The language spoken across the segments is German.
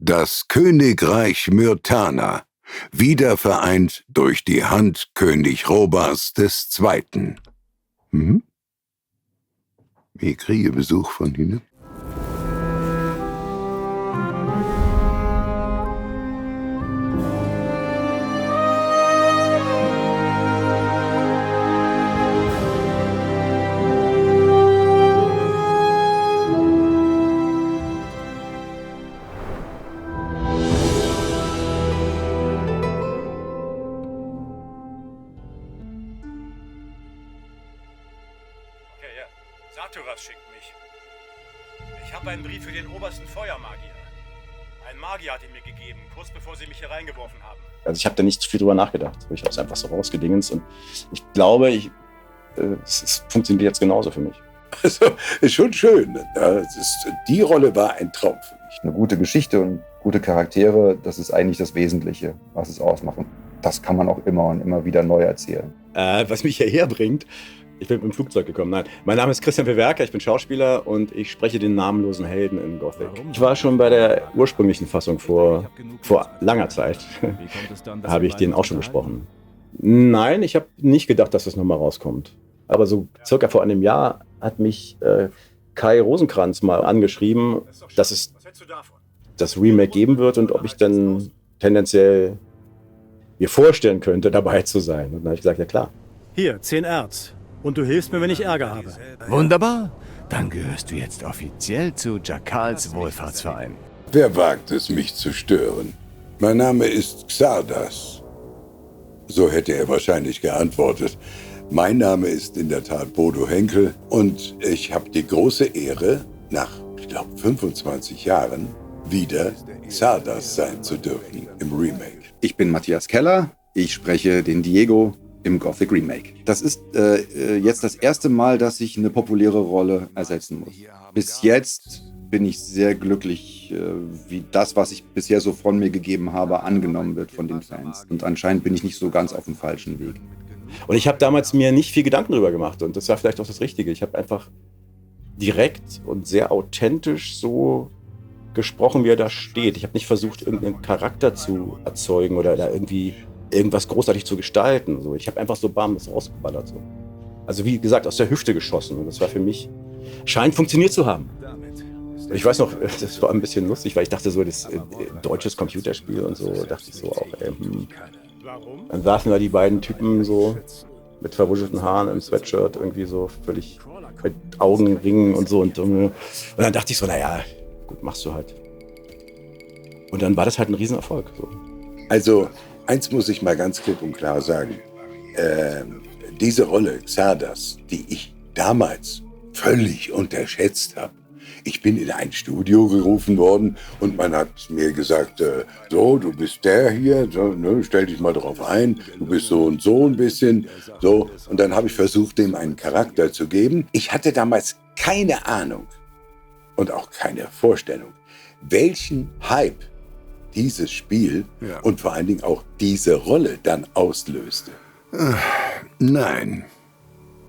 Das Königreich Myrtana, wiedervereint durch die Hand König Robas II. Hm? Ich kriege Besuch von Ihnen. Saturas schickt mich. Ich habe einen Brief für den obersten Feuermagier. Ein Magier hat ihn mir gegeben, kurz bevor sie mich hier reingeworfen haben. Also ich habe da nicht viel drüber nachgedacht. Ich habe es einfach so rausgedingens und ich glaube, es funktioniert jetzt genauso für mich. Also, ist schon schön. Die Rolle war ein Traum für mich. Eine gute Geschichte und gute Charaktere, das ist eigentlich das Wesentliche, was es ausmacht. Und das kann man auch immer und immer wieder neu erzählen. Was mich hierher bringt, ich bin mit dem Flugzeug gekommen. Nein, mein Name ist Christian Pewerka, ich bin Schauspieler und ich spreche den namenlosen Helden in Gothic. Ich war schon bei der ursprünglichen Fassung vor langer Zeit. Habe ich den auch schon gesprochen. Nein, ich habe nicht gedacht, dass das nochmal rauskommt. Aber so circa vor einem Jahr hat mich Kai Rosenkranz mal angeschrieben, dass es das Remake geben wird und ob ich dann tendenziell mir vorstellen könnte, dabei zu sein. Und dann habe ich gesagt, ja klar. Hier, 10 Erz. Und du hilfst mir, wenn ich Ärger habe. Wunderbar. Dann gehörst du jetzt offiziell zu Jakals Wohlfahrtsverein. Wer wagt es, mich zu stören? Mein Name ist Xardas. So hätte er wahrscheinlich geantwortet. Mein Name ist in der Tat Bodo Henkel und ich habe die große Ehre, nach, ich glaube, 25 Jahren wieder Xardas sein zu dürfen im Remake. Ich bin Matthias Keller, ich spreche den Diego im Gothic Remake. Das ist jetzt das erste Mal, dass ich eine populäre Rolle ersetzen muss. Bis jetzt bin ich sehr glücklich, wie das, was ich bisher so von mir gegeben habe, angenommen wird von den Fans. Und anscheinend bin ich nicht so ganz auf dem falschen Weg. Und ich habe damals mir nicht viel Gedanken drüber gemacht und das war vielleicht auch das Richtige. Ich habe einfach direkt und sehr authentisch so gesprochen, wie er da steht. Ich habe nicht versucht, irgendeinen Charakter zu erzeugen oder da irgendwie irgendwas großartig zu gestalten. So. Ich habe einfach so das rausgeballert. So. Also wie gesagt, aus der Hüfte geschossen. Und das war für mich, scheint funktioniert zu haben. Und ich weiß noch, das war ein bisschen lustig, weil ich dachte so, das deutsches Computerspiel und so, dachte ich so auch, Dann saßen da die beiden Typen so mit verwuschelten Haaren im Sweatshirt, irgendwie so völlig mit Augenringen und so. Und dann dachte ich so, naja, gut, machst du halt. Und dann war das halt ein Riesenerfolg. So. Also, eins muss ich mal ganz klipp und klar sagen. Diese Rolle, Xardas, die ich damals völlig unterschätzt habe. Ich bin in ein Studio gerufen worden und man hat mir gesagt, so, du bist der hier, so, ne, stell dich mal drauf ein, du bist so und so ein bisschen, so. Und dann habe ich versucht, dem einen Charakter zu geben. Ich hatte damals keine Ahnung und auch keine Vorstellung, welchen Hype dieses Spiel und vor allen Dingen auch diese Rolle dann auslöste. Nein.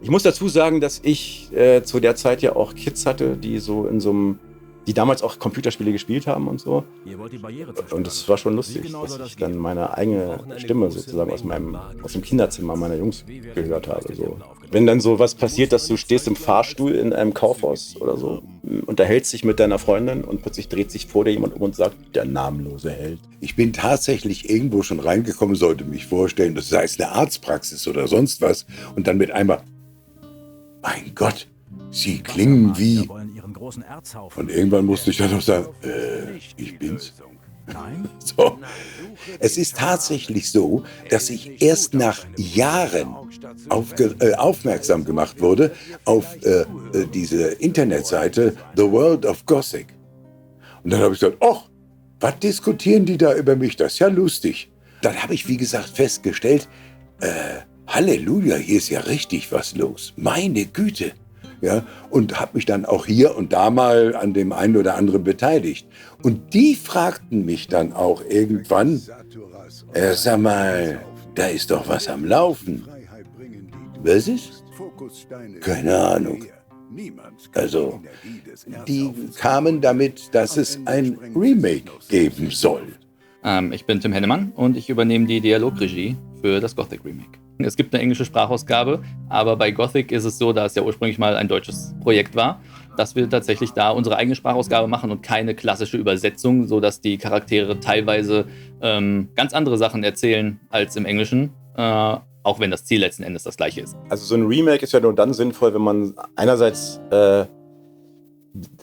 Ich muss dazu sagen, dass ich zu der Zeit ja auch Kids hatte, die so in so einem, die damals auch Computerspiele gespielt haben und so. Und es war schon lustig, dass ich dann meine eigene Stimme sozusagen aus dem Kinderzimmer meiner Jungs gehört habe. So. Wenn dann so was passiert, dass du stehst im Fahrstuhl in einem Kaufhaus oder so, unterhältst dich mit deiner Freundin und plötzlich dreht sich vor dir jemand um und sagt, der namenlose Held. Ich bin tatsächlich irgendwo schon reingekommen, sollte mich vorstellen, das sei es eine Arztpraxis oder sonst was, und dann mit einmal, mein Gott, Sie klingen wie... Und irgendwann musste ich dann noch sagen, ich bin's. So. Es ist tatsächlich so, dass ich erst nach Jahren aufmerksam gemacht wurde auf diese Internetseite The World of Gothic. Und dann habe ich gesagt, ach, was diskutieren die da über mich? Das ist ja lustig. Dann habe ich, wie gesagt, festgestellt, Halleluja, hier ist ja richtig was los. Meine Güte. Ja, und habe mich dann auch hier und da mal an dem einen oder anderen beteiligt. Und die fragten mich dann auch irgendwann, sag mal, da ist doch was am Laufen. Was ist? Keine Ahnung. Also, die kamen damit, dass es ein Remake geben soll. Ich bin Tim Hennemann und ich übernehme die Dialogregie für das Gothic Remake. Es gibt eine englische Sprachausgabe, aber bei Gothic ist es so, da es ja ursprünglich mal ein deutsches Projekt war, dass wir tatsächlich da unsere eigene Sprachausgabe machen und keine klassische Übersetzung, sodass die Charaktere teilweise ganz andere Sachen erzählen als im Englischen, auch wenn das Ziel letzten Endes das gleiche ist. Also so ein Remake ist ja nur dann sinnvoll, wenn man einerseits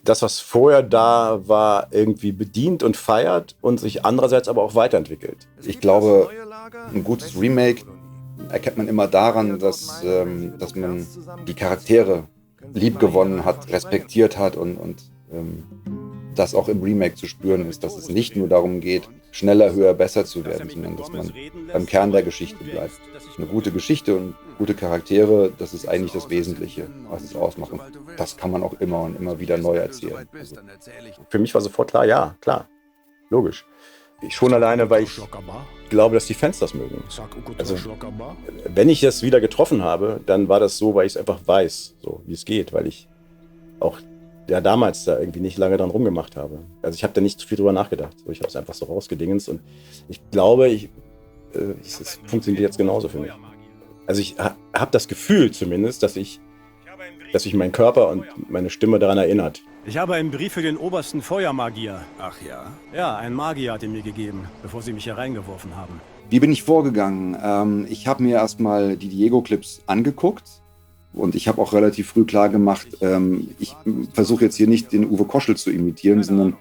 das, was vorher da war, irgendwie bedient und feiert und sich andererseits aber auch weiterentwickelt. Ich glaube, ein gutes Remake erkennt man immer daran, dass man die Charaktere liebgewonnen hat, respektiert hat und das auch im Remake zu spüren ist, dass es nicht nur darum geht, schneller, höher, besser zu werden, sondern dass man beim Kern der Geschichte bleibt. Eine gute Geschichte und gute Charaktere, das ist eigentlich das Wesentliche, was es ausmacht. Und das kann man auch immer und immer wieder neu erzählen. Also, für mich war sofort klar, ja, klar, logisch. Schon alleine, weil ich glaube, dass die Fans das mögen. Also, wenn ich es wieder getroffen habe, dann war das so, weil ich es einfach weiß, so wie es geht, weil ich auch damals da irgendwie nicht lange dran rumgemacht habe. Also ich habe da nicht viel drüber nachgedacht. Ich habe es einfach so rausgedingens und ich glaube, es funktioniert jetzt genauso für mich. Also ich habe das Gefühl zumindest, dass sich mein Körper und meine Stimme daran erinnert. Ich habe einen Brief für den obersten Feuermagier. Ach ja? Ja, ein Magier hat ihn mir gegeben, bevor sie mich hier reingeworfen haben. wie bin ich vorgegangen? Ich habe mir erstmal die Diego-Clips angeguckt. Und ich habe auch relativ früh klar gemacht, ich versuche jetzt hier nicht den Uwe Koschel zu imitieren, sondern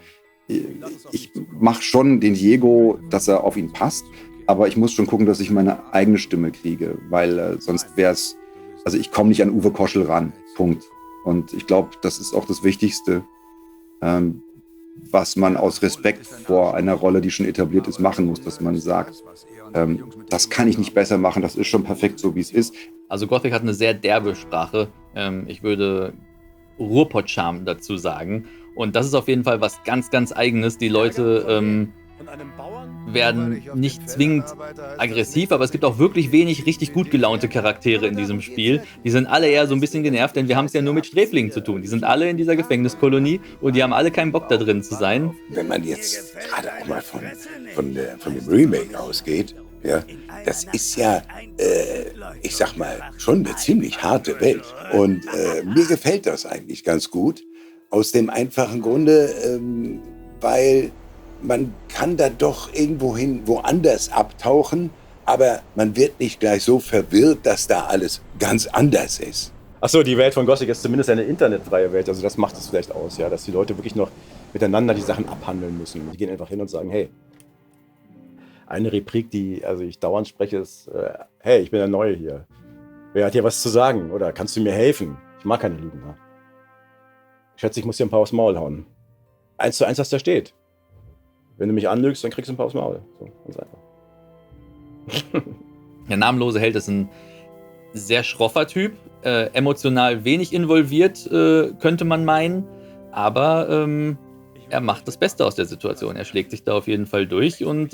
ich mache schon den Diego, dass er auf ihn passt. Aber ich muss schon gucken, dass ich meine eigene Stimme kriege, weil sonst wäre es, also ich komme nicht an Uwe Koschel ran, Punkt. Und ich glaube, das ist auch das Wichtigste, was man aus Respekt vor einer Rolle, die schon etabliert ist, machen muss, dass man sagt, das kann ich nicht besser machen, das ist schon perfekt so, wie es ist. Also Gothic hat eine sehr derbe Sprache. Ich würde Ruhrpott-Charme dazu sagen. Und das ist auf jeden Fall was ganz, ganz Eigenes. Die Leute werden nicht zwingend aggressiv, aber es gibt auch wirklich wenig richtig gut gelaunte Charaktere in diesem Spiel. Die sind alle eher so ein bisschen genervt, denn wir haben es ja nur mit Sträflingen zu tun. Die sind alle in dieser Gefängniskolonie und die haben alle keinen Bock da drin zu sein. Wenn man jetzt gerade auch mal von dem Remake ausgeht, ja, das ist ja, ich sag mal, schon eine ziemlich harte Welt. Und mir gefällt das eigentlich ganz gut. Aus dem einfachen Grunde, weil man kann da doch irgendwohin woanders abtauchen, aber man wird nicht gleich so verwirrt, dass da alles ganz anders ist. Achso, die Welt von Gothic ist zumindest eine internetfreie Welt. Also das macht es vielleicht aus, ja, dass die Leute wirklich noch miteinander die Sachen abhandeln müssen. Die gehen einfach hin und sagen, hey, eine Replik, die ich dauernd spreche, ist, hey, ich bin der Neue hier. Wer hat hier was zu sagen? Oder kannst du mir helfen? Ich mag keine Lügner. Ich schätze, ich muss dir ein paar aufs Maul hauen. 1:1, was da steht. Wenn du mich anlügst, dann kriegst du ein paar aufs Maul. So, ganz einfach. Der namenlose Held ist ein sehr schroffer Typ, emotional wenig involviert, könnte man meinen, aber er macht das Beste aus der Situation. Er schlägt sich da auf jeden Fall durch und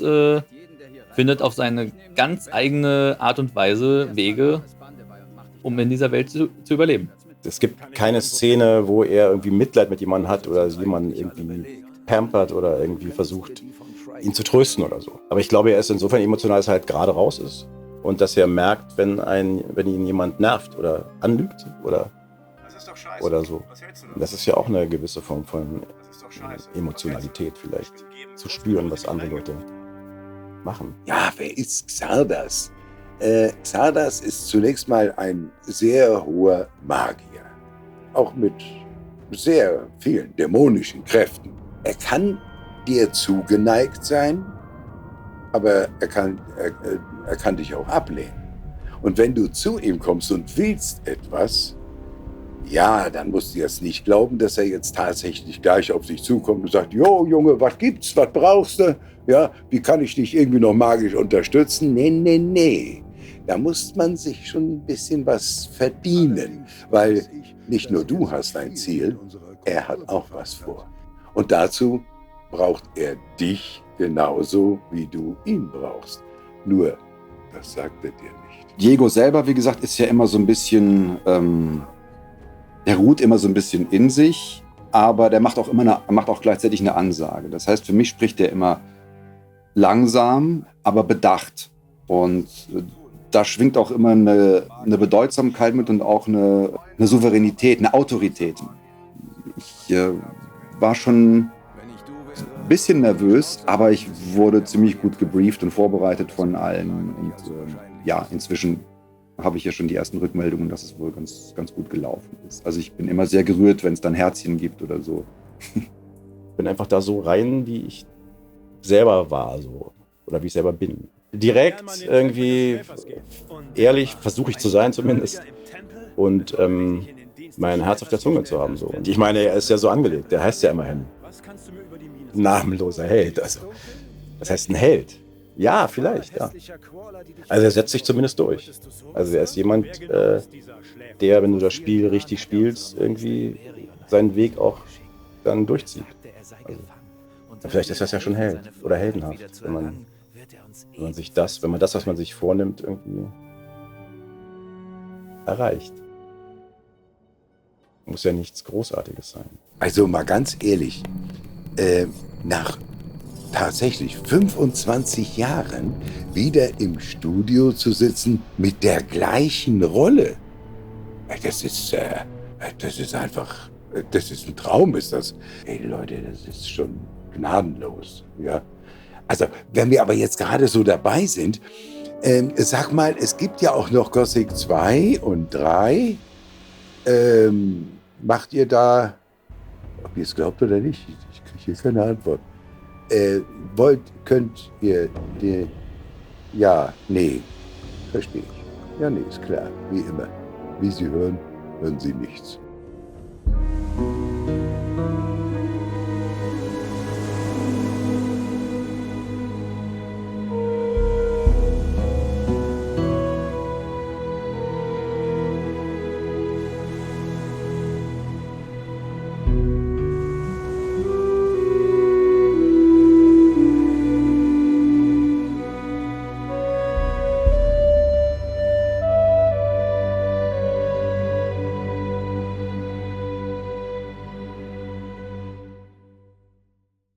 findet auf seine ganz eigene Art und Weise Wege, um in dieser Welt zu überleben. Es gibt keine Szene, wo er irgendwie Mitleid mit jemandem hat oder jemanden irgendwie pampert oder irgendwie versucht, ihn zu trösten oder so. Aber ich glaube, er ist insofern emotional, dass er halt gerade raus ist und dass er merkt, wenn ihn jemand nervt oder anlügt oder so. Das ist ja auch eine gewisse Form von Emotionalität vielleicht, zu spüren, was andere Leute machen. Ja, wer ist Xardas? Xardas ist zunächst mal ein sehr hoher Magier. Auch mit sehr vielen dämonischen Kräften. Er kann dir zugeneigt sein, aber er kann dich auch ablehnen. Und wenn du zu ihm kommst und willst etwas, ja, dann musst du jetzt nicht glauben, dass er jetzt tatsächlich gleich auf dich zukommt und sagt, jo, Junge, was gibt's, was brauchst du? Ja, wie kann ich dich irgendwie noch magisch unterstützen? Nee. Da muss man sich schon ein bisschen was verdienen, weil nicht nur du hast ein Ziel, er hat auch was vor. Und dazu braucht er dich genauso, wie du ihn brauchst. Nur, das sagt er dir nicht. Diego selber, wie gesagt, ist ja immer so ein bisschen der ruht immer so ein bisschen in sich, aber der macht auch gleichzeitig eine Ansage. Das heißt, für mich spricht der immer langsam, aber bedacht. Und da schwingt auch immer eine Bedeutsamkeit mit und auch eine Souveränität, eine Autorität. Ich war schon ein bisschen nervös, aber ich wurde ziemlich gut gebrieft und vorbereitet von allen. Und ja, inzwischen habe ich ja schon die ersten Rückmeldungen, dass es wohl ganz, ganz gut gelaufen ist. Also ich bin immer sehr gerührt, wenn es dann Herzchen gibt oder so. Ich bin einfach da so rein, wie ich selber war, so. Oder wie ich selber bin. Direkt irgendwie ehrlich versuche ich zu sein zumindest. Und mein Herz auf der Zunge zu haben. So. Und ich meine, er ist ja so angelegt. Der heißt ja immerhin namenloser Held. Also, das heißt ein Held. Ja, vielleicht, ja. Also er setzt sich zumindest durch. Also er ist jemand, der, wenn du das Spiel richtig spielst, irgendwie seinen Weg auch dann durchzieht. Also, vielleicht ist das ja schon Held oder heldenhaft, wenn man das, was man sich vornimmt, irgendwie erreicht. Muss ja nichts Großartiges sein. Also mal ganz ehrlich, nach tatsächlich 25 Jahren wieder im Studio zu sitzen mit der gleichen Rolle. Das ist einfach, das ist ein Traum, ist das. Ey Leute, das ist schon gnadenlos, ja. Also, wenn wir aber jetzt gerade so dabei sind, sag mal, es gibt ja auch noch Gothic 2 und 3. Macht ihr da, ob ihr es glaubt oder nicht, ich kriege hier keine Antwort. Könnt ihr die, ja, nee, verstehe ich. Ja, nee, ist klar, wie immer. Wie Sie hören, hören Sie nichts.